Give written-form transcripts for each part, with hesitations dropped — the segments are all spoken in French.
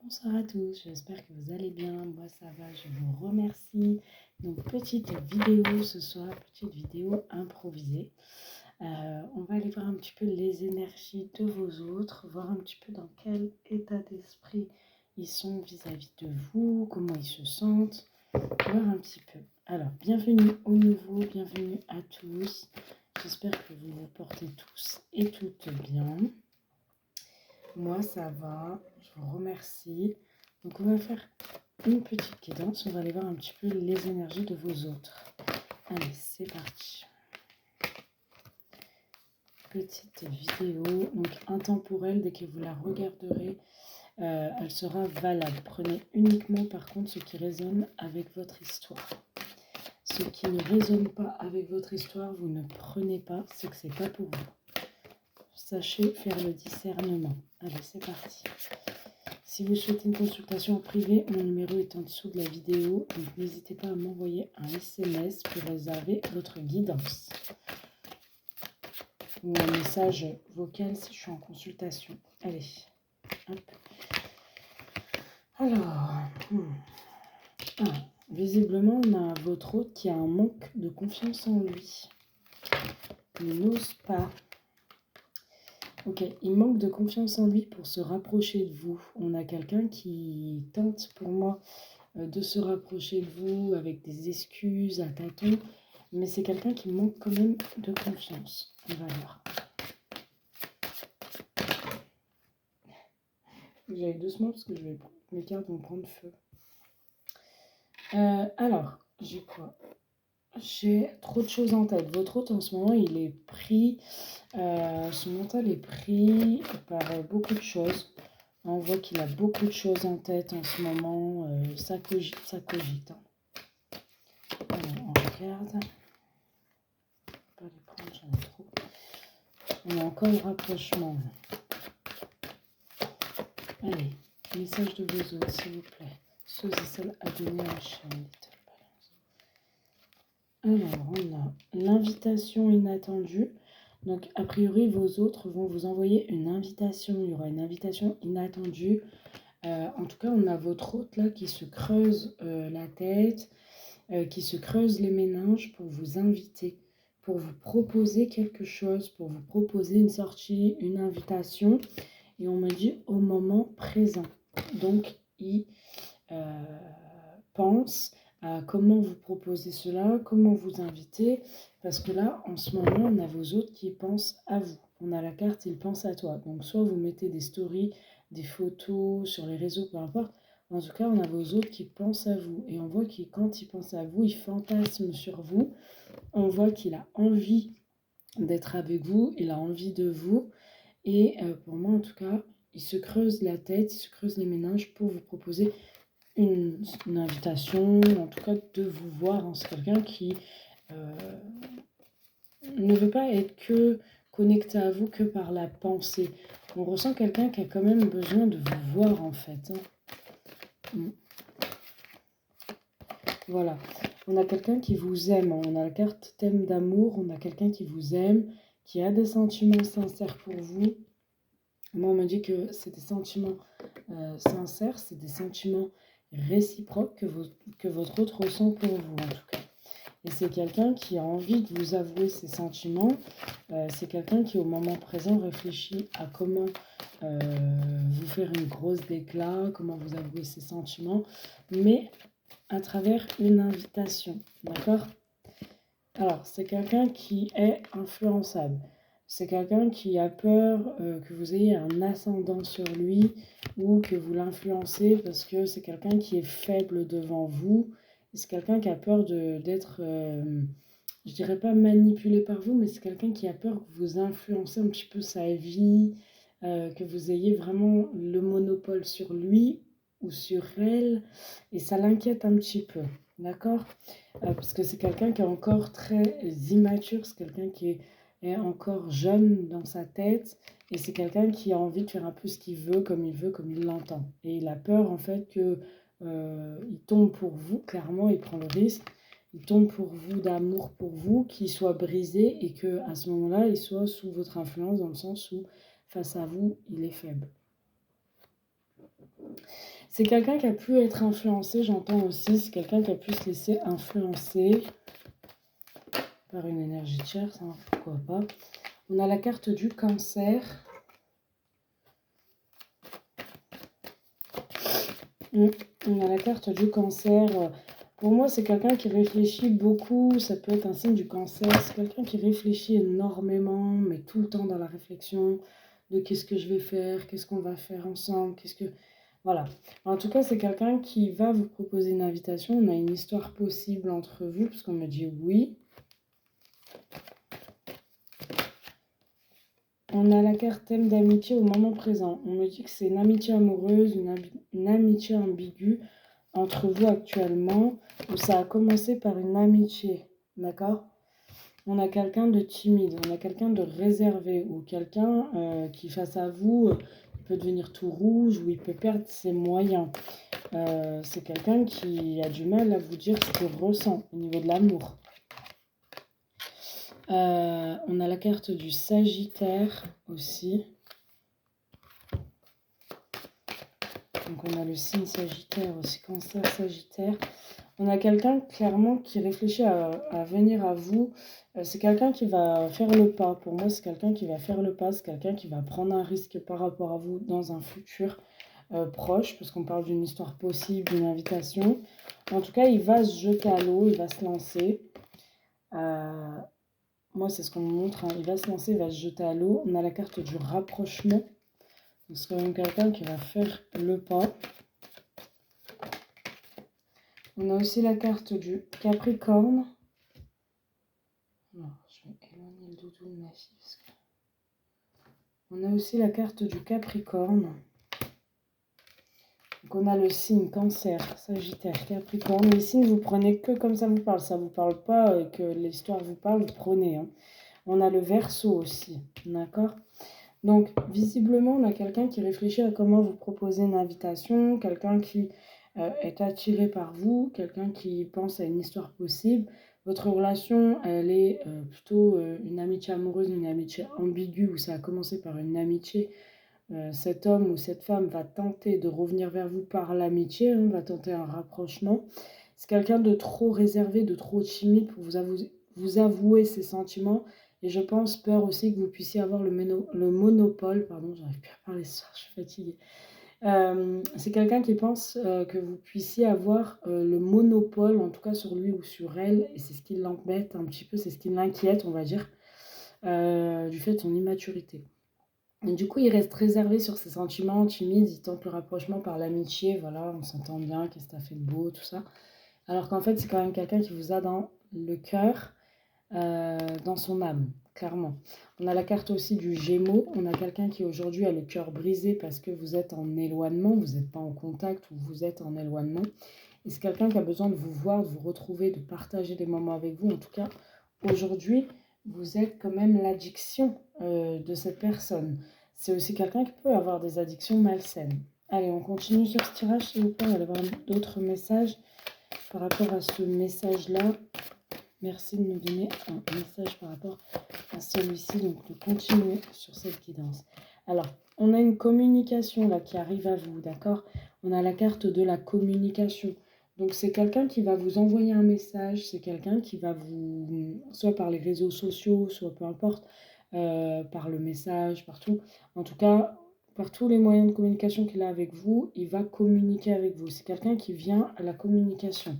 Bonsoir à tous, j'espère que vous allez bien, moi ça va, je vous remercie. Donc petite vidéo ce soir, petite vidéo improvisée. On va aller voir un petit peu les énergies de vos autres, voir un petit peu dans quel état d'esprit ils sont vis-à-vis de vous, comment ils se sentent, voir un petit peu. Alors, bienvenue au nouveau, bienvenue à tous. J'espère que vous vous portez tous et toutes bien. Moi, ça va, je vous remercie. Donc, on va faire une petite guidance. On va aller voir un petit peu les énergies de vos autres. Allez, c'est parti. Petite vidéo, donc intemporelle, dès que vous la regarderez, elle sera valable. Prenez uniquement, par contre, ce qui résonne avec votre histoire. Ce qui ne résonne pas avec votre histoire, vous ne prenez pas, c'est que c'est pas pour vous. Sachez faire le discernement. Allez, c'est parti. Si vous souhaitez une consultation en privé, mon numéro est en dessous de la vidéo, donc n'hésitez pas à m'envoyer un SMS pour réserver votre guidance. Ou un message vocal si je suis en consultation. Allez, hop. Alors, visiblement, on a votre hôte qui a un manque de confiance en lui. Il n'ose pas. Ok, il manque de confiance en lui pour se rapprocher de vous. On a quelqu'un qui tente pour moi de se rapprocher de vous avec des excuses à tâtons, mais c'est quelqu'un qui manque quand même de confiance. On va voir. J'aille doucement parce que mes cartes vont prendre feu. Alors, j'ai quoi? J'ai trop de choses en tête. Votre hôte en ce moment, il est pris, son mental est pris par beaucoup de choses. On voit qu'il a beaucoup de choses en tête en ce moment. Ça cogite, ça cogite. Hein. Alors, on regarde. Pas les prendre, j'en ai trop. On a encore le rapprochement. Allez, message de vos autres, s'il vous plaît. Ceux et celles à donner à la chaîne. Alors, on a l'invitation inattendue. Donc, a priori, vos autres vont vous envoyer une invitation. Il y aura une invitation inattendue. En tout cas, on a votre hôte là qui se creuse la tête, qui se creuse les méninges pour vous inviter, pour vous proposer quelque chose, pour vous proposer une sortie, une invitation. Et on me dit au moment présent. Donc, il pense à comment vous proposer cela, comment vous inviter. Parce que là, en ce moment, on a vos autres qui pensent à vous. On a la carte, ils pensent à toi. Donc, soit vous mettez des stories, des photos sur les réseaux, peu importe. En tout cas, on a vos autres qui pensent à vous. Et on voit que quand ils pensent à vous, ils fantasment sur vous. On voit qu'il a envie d'être avec vous, il a envie de vous. Et pour moi, en tout cas, il se creuse la tête, il se creuse les méninges pour vous proposer une invitation, en tout cas de vous voir. C'est quelqu'un qui ne veut pas être que connecté à vous que par la pensée. On ressent quelqu'un qui a quand même besoin de vous voir en fait. Voilà. On a quelqu'un qui vous aime. On a la carte thème d'amour. On a quelqu'un qui vous aime, qui a des sentiments sincères pour vous. Moi, on me dit que c'est des sentiments sincères, c'est des sentiments réciproques que votre autre ressent pour vous, en tout cas. Et c'est quelqu'un qui a envie de vous avouer ses sentiments. C'est quelqu'un qui, au moment présent, réfléchit à comment vous faire une grosse déclat, comment vous avouer ses sentiments, mais à travers une invitation, d'accord? Alors, c'est quelqu'un qui est influençable. C'est quelqu'un qui a peur que vous ayez un ascendant sur lui ou que vous l'influencez parce que c'est quelqu'un qui est faible devant vous. C'est quelqu'un qui a peur d'être, je dirais pas manipulé par vous, mais c'est quelqu'un qui a peur que vous influencez un petit peu sa vie, que vous ayez vraiment le monopole sur lui ou sur elle. Et ça l'inquiète un petit peu, d'accord? Parce que c'est quelqu'un qui est encore très immature, c'est quelqu'un qui est encore jeune dans sa tête, et c'est quelqu'un qui a envie de faire un peu ce qu'il veut, comme il l'entend. Et il a peur en fait que il tombe pour vous, clairement, il prend le risque, il tombe pour vous d'amour pour vous, qu'il soit brisé et que à ce moment-là, il soit sous votre influence dans le sens où face à vous, il est faible. C'est quelqu'un qui a pu être influencé, j'entends aussi. C'est quelqu'un qui a pu se laisser influencer par une énergie tierce, hein, pourquoi pas. On a la carte du cancer. On a la carte du cancer. Pour moi, c'est quelqu'un qui réfléchit beaucoup. Ça peut être un signe du cancer. C'est quelqu'un qui réfléchit énormément, mais tout le temps dans la réflexion de qu'est-ce que je vais faire, qu'est-ce qu'on va faire ensemble, qu'est-ce que... Voilà. En tout cas, c'est quelqu'un qui va vous proposer une invitation. On a une histoire possible entre vous, parce qu'on me dit oui. On a la carte thème d'amitié au moment présent. On me dit que c'est une amitié amoureuse, une amitié ambiguë entre vous actuellement, où ça a commencé par une amitié, d'accord? On a quelqu'un de timide, on a quelqu'un de réservé, ou quelqu'un qui, face à vous, peut devenir tout rouge, ou il peut perdre ses moyens. C'est quelqu'un qui a du mal à vous dire ce qu'il ressent au niveau de l'amour. On a la carte du Sagittaire aussi. Donc on a le signe Sagittaire aussi, Cancer, Sagittaire. On a quelqu'un clairement qui réfléchit à venir à vous. C'est quelqu'un qui va faire le pas. Pour moi, c'est quelqu'un qui va faire le pas. C'est quelqu'un qui va prendre un risque par rapport à vous dans un futur proche, parce qu'on parle d'une histoire possible, d'une invitation. En tout cas, il va se jeter à l'eau, il va se lancer. Moi, c'est ce qu'on me montre, hein. Il va se lancer, il va se jeter à l'eau. On a la carte du rapprochement. Donc, c'est quand même quelqu'un qui va faire le pas. On a aussi la carte du Capricorne. Non, je vais éloigner le doudou de ma fille. On a aussi la carte du Capricorne. Donc, on a le signe Cancer, Sagittaire, Capricorne. Les signes, vous prenez que comme ça vous parle. Ça ne vous parle pas que l'histoire vous parle, vous prenez, hein. On a le Verseau aussi, d'accord? Donc, visiblement, on a quelqu'un qui réfléchit à comment vous proposer une invitation, quelqu'un qui est attiré par vous, quelqu'un qui pense à une histoire possible. Votre relation, elle est plutôt une amitié amoureuse, une amitié ambiguë, où ça a commencé par une amitié. Cet homme ou cette femme va tenter de revenir vers vous par l'amitié, hein, va tenter un rapprochement. C'est quelqu'un de trop réservé, de trop timide pour vous avouer ses sentiments. Et je pense peur aussi que vous puissiez avoir le monopole, pardon, j'arrive plus à parler ce soir, je suis fatiguée. C'est quelqu'un qui pense que vous puissiez avoir le monopole, en tout cas sur lui ou sur elle, et c'est ce qui l'embête un petit peu, c'est ce qui l'inquiète, on va dire, du fait de son immaturité. Et du coup, il reste réservé sur ses sentiments, timide, il tente le rapprochement par l'amitié, voilà, on s'entend bien, qu'est-ce que t'as fait de beau, tout ça. Alors qu'en fait, c'est quand même quelqu'un qui vous a dans le cœur, dans son âme, clairement. On a la carte aussi du Gémeaux. On a quelqu'un qui aujourd'hui a le cœur brisé parce que vous êtes en éloignement, vous n'êtes pas en contact ou vous êtes en éloignement. Et c'est quelqu'un qui a besoin de vous voir, de vous retrouver, de partager des moments avec vous. En tout cas, aujourd'hui, vous êtes quand même l'addiction de cette personne. C'est aussi quelqu'un qui peut avoir des addictions malsaines. Allez, on continue sur ce tirage, s'il vous plaît. On va aller voir d'autres messages par rapport à ce message-là. Merci de nous donner un message par rapport à celui-ci, donc de continuer sur cette guidance. Alors, on a une communication là qui arrive à vous, d'accord? On a la carte de la communication. Donc, c'est quelqu'un qui va vous envoyer un message, c'est quelqu'un qui va vous, soit par les réseaux sociaux, soit peu importe, par le message, partout. En tout cas, par tous les moyens de communication qu'il a avec vous, il va communiquer avec vous. C'est quelqu'un qui vient à la communication.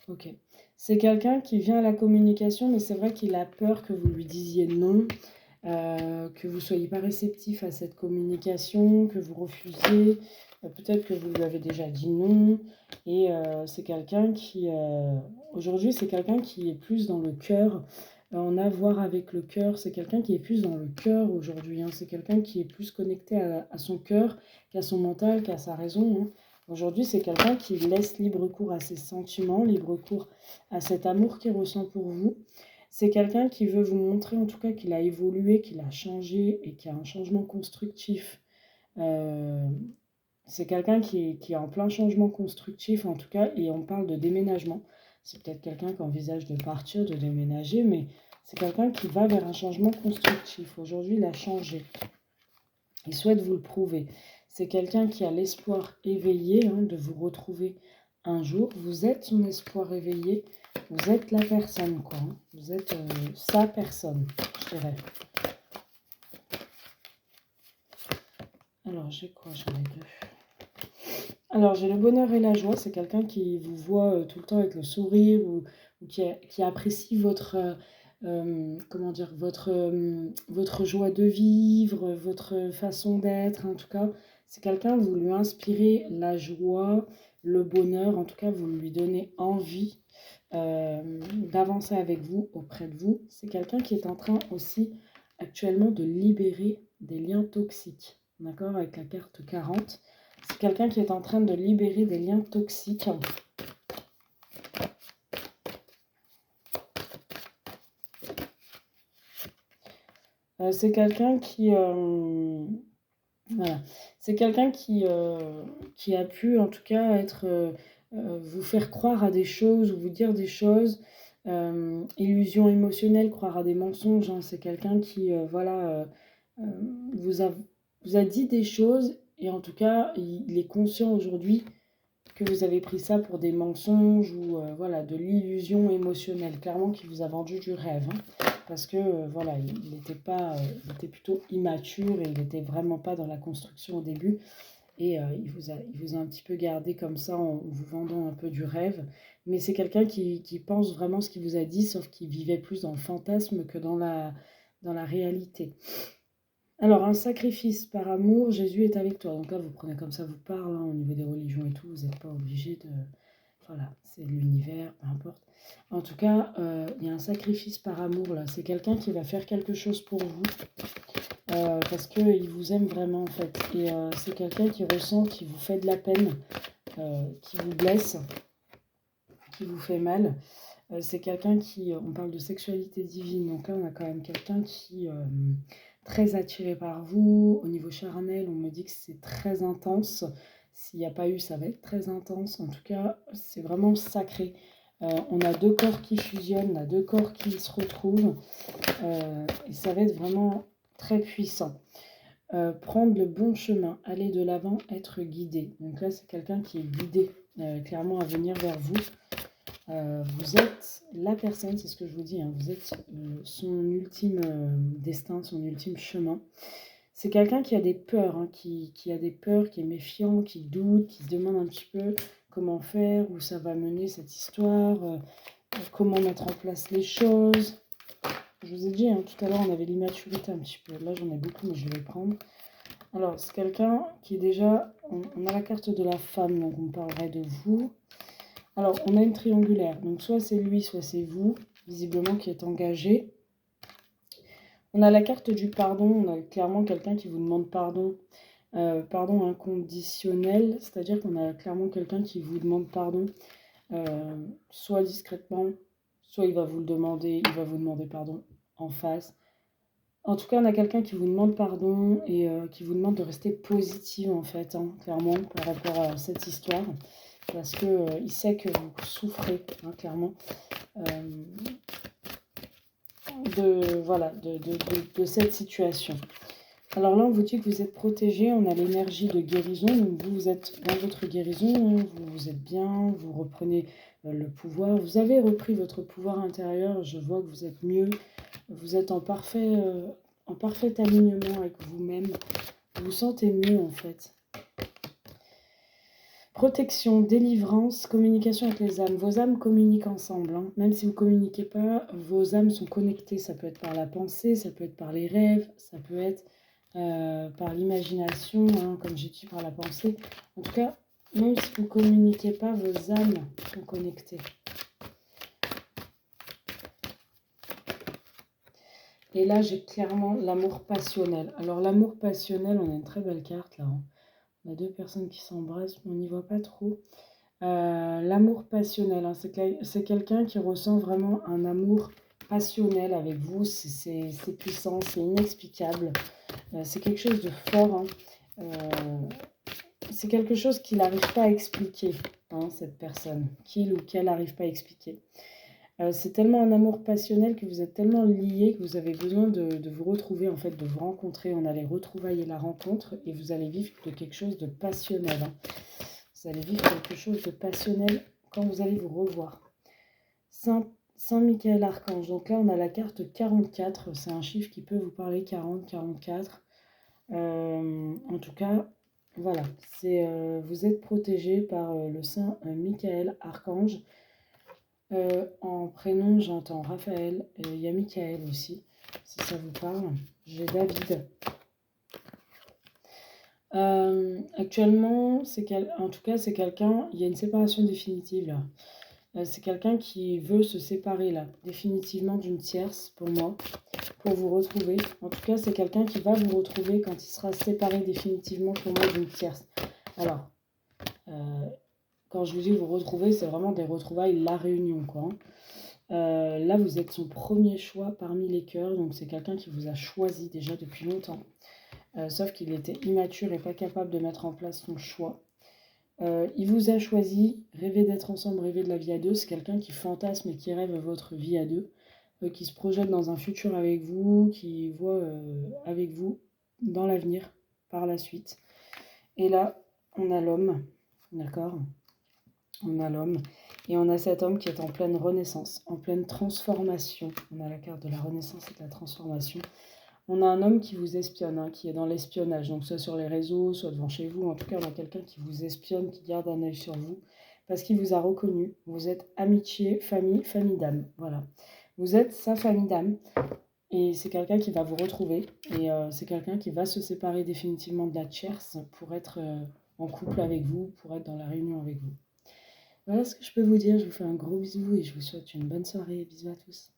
Ok. C'est quelqu'un qui vient à la communication, mais c'est vrai qu'il a peur que vous lui disiez non, que vous ne soyez pas réceptif à cette communication, que vous refusiez. Peut-être que vous lui avez déjà dit non. Et c'est quelqu'un qui... aujourd'hui, c'est quelqu'un qui est plus dans le cœur. En avoir avec le cœur, c'est quelqu'un qui est plus dans le cœur aujourd'hui, hein. C'est quelqu'un qui est plus connecté à son cœur qu'à son mental, qu'à sa raison, hein. Aujourd'hui, c'est quelqu'un qui laisse libre cours à ses sentiments, libre cours à cet amour qu'il ressent pour vous. C'est quelqu'un qui veut vous montrer en tout cas qu'il a évolué, qu'il a changé et qu'il y a un changement constructif. C'est quelqu'un qui est en plein changement constructif en tout cas, et on parle de déménagement. C'est peut-être quelqu'un qui envisage de partir, de déménager, mais C'est quelqu'un qui va vers un changement constructif. Aujourd'hui, il a changé. Il souhaite vous le prouver. C'est quelqu'un qui a l'espoir éveillé de vous retrouver un jour. Vous êtes son espoir éveillé. Vous êtes la personne, quoi. Vous êtes sa personne, je dirais. Alors, j'ai quoi? J'en ai deux. Alors, j'ai le bonheur et la joie. C'est quelqu'un qui vous voit tout le temps avec le sourire ou qui apprécie votre, comment dire, votre joie de vivre, votre façon d'être. En tout cas, c'est quelqu'un, vous lui inspirez la joie, le bonheur. En tout cas, vous lui donnez envie d'avancer avec vous, auprès de vous. C'est quelqu'un qui est en train aussi actuellement de libérer des liens toxiques. D'accord? Avec la carte 40. C'est quelqu'un qui est en train de libérer des liens toxiques. C'est quelqu'un qui... voilà. C'est quelqu'un qui a pu, en tout cas, vous faire croire à des choses ou vous dire des choses. Illusion émotionnelle, croire à des mensonges. C'est quelqu'un qui, voilà, vous a dit des choses et en tout cas, il est conscient aujourd'hui que vous avez pris ça pour des mensonges ou voilà, de l'illusion émotionnelle, clairement qui vous a vendu du rêve. Parce que voilà, il était plutôt immature et il n'était vraiment pas dans la construction au début. Et il vous a un petit peu gardé comme ça en vous vendant un peu du rêve. Mais c'est quelqu'un qui pense vraiment ce qu'il vous a dit, sauf qu'il vivait plus dans le fantasme que dans la réalité. Alors, un sacrifice par amour, Jésus est avec toi. Donc là, vous prenez comme ça vous parle, au niveau des religions et tout, vous n'êtes pas obligé de... Voilà, c'est l'univers, peu importe. En tout cas, il y a un sacrifice par amour, là. C'est quelqu'un qui va faire quelque chose pour vous, parce qu'il vous aime vraiment, en fait. Et c'est quelqu'un qui ressent, qui vous fait de la peine, qui vous blesse, qui vous fait mal. C'est quelqu'un qui... on parle de sexualité divine, donc là, on a quand même quelqu'un qui... très attiré par vous. Au niveau charnel, on me dit que c'est très intense. S'il n'y a pas eu, ça va être très intense. En tout cas, c'est vraiment sacré. On a deux corps qui fusionnent, on a deux corps qui se retrouvent. Et ça va être vraiment très puissant. Prendre le bon chemin, aller de l'avant, être guidé. Donc là, c'est quelqu'un qui est guidé clairement à venir vers vous. Vous êtes la personne, c'est ce que je vous dis, vous êtes son ultime destin, son ultime chemin. C'est quelqu'un qui a des peurs, qui a des peurs, qui est méfiant, qui doute, qui se demande un petit peu comment faire, où ça va mener cette histoire, comment mettre en place les choses. Je vous ai dit, tout à l'heure, on avait l'immaturité un petit peu. Là, j'en ai beaucoup, mais je vais les prendre. Alors, c'est quelqu'un qui est déjà... On a la carte de la femme, donc on parlerait de vous. Alors, on a une triangulaire, donc soit c'est lui, soit c'est vous, visiblement qui est engagé. On a la carte du pardon, on a clairement quelqu'un qui vous demande pardon, pardon inconditionnel, c'est-à-dire qu'on a clairement quelqu'un qui vous demande pardon, soit discrètement, soit il va vous demander pardon en face. En tout cas, on a quelqu'un qui vous demande pardon et qui vous demande de rester positive en fait, clairement, par rapport à cette histoire. Parce qu'il sait que vous souffrez, clairement, de cette situation. Alors là, on vous dit que vous êtes protégé, on a l'énergie de guérison, donc vous êtes dans votre guérison, vous êtes bien, vous reprenez le pouvoir, vous avez repris votre pouvoir intérieur, je vois que vous êtes mieux, vous êtes en parfait alignement avec vous-même, vous vous sentez mieux en fait. Protection, délivrance, communication avec les âmes. Vos âmes communiquent ensemble. Même si vous ne communiquez pas, vos âmes sont connectées. Ça peut être par la pensée, ça peut être par les rêves, ça peut être par l'imagination, comme j'ai dit, par la pensée. En tout cas, même si vous ne communiquez pas, vos âmes sont connectées. Et là, j'ai clairement l'amour passionnel. Alors, l'amour passionnel, on a une très belle carte là. On a deux personnes qui s'embrassent, mais on n'y voit pas trop. L'amour passionnel, c'est quelqu'un qui ressent vraiment un amour passionnel avec vous. C'est puissant, c'est inexplicable. C'est quelque chose de fort. C'est quelque chose qu'il n'arrive pas à expliquer, cette personne. Qu'il ou qu'elle n'arrive pas à expliquer. C'est tellement un amour passionnel que vous êtes tellement liés que vous avez besoin de vous retrouver, en fait, de vous rencontrer. On a les retrouvailles et la rencontre et vous allez vivre de quelque chose de passionnel, hein. Vous allez vivre quelque chose de passionnel quand vous allez vous revoir. Saint Michael Archange. Donc là, on a la carte 44. C'est un chiffre qui peut vous parler, 40, 44. En tout cas, voilà. Vous êtes protégé par le Saint Michael Archange. En prénom, j'entends Raphaël. Il y a Michael aussi, si ça vous parle. J'ai David. Actuellement, en tout cas, c'est quelqu'un, il y a une séparation définitive là. C'est quelqu'un qui veut se séparer là, définitivement d'une tierce pour moi, pour vous retrouver. En tout cas, c'est quelqu'un qui va vous retrouver quand il sera séparé définitivement pour moi d'une tierce. Alors, quand je vous dis vous retrouver, c'est vraiment des retrouvailles, la réunion quoi. Là, vous êtes son premier choix parmi les cœurs, donc c'est quelqu'un qui vous a choisi déjà depuis longtemps. Sauf qu'il était immature et pas capable de mettre en place son choix. Il vous a choisi, rêver d'être ensemble, rêver de la vie à deux. C'est quelqu'un qui fantasme et qui rêve votre vie à deux, qui se projette dans un futur avec vous, qui voit avec vous dans l'avenir par la suite. Et là, on a l'homme, d'accord? On a l'homme et on a cet homme qui est en pleine renaissance, en pleine transformation. On a la carte de la renaissance et de la transformation. On a un homme qui vous espionne, hein, qui est dans l'espionnage, donc soit sur les réseaux, soit devant chez vous. En tout cas, on a quelqu'un qui vous espionne, qui garde un œil sur vous, parce qu'il vous a reconnu. Vous êtes amitié, famille, famille d'âme. Voilà. Vous êtes sa famille d'âme, et c'est quelqu'un qui va vous retrouver, et c'est quelqu'un qui va se séparer définitivement de la tierce pour être en couple avec vous, pour être dans la réunion avec vous. Voilà ce que je peux vous dire. Je vous fais un gros bisou et je vous souhaite une bonne soirée. Bisous à tous.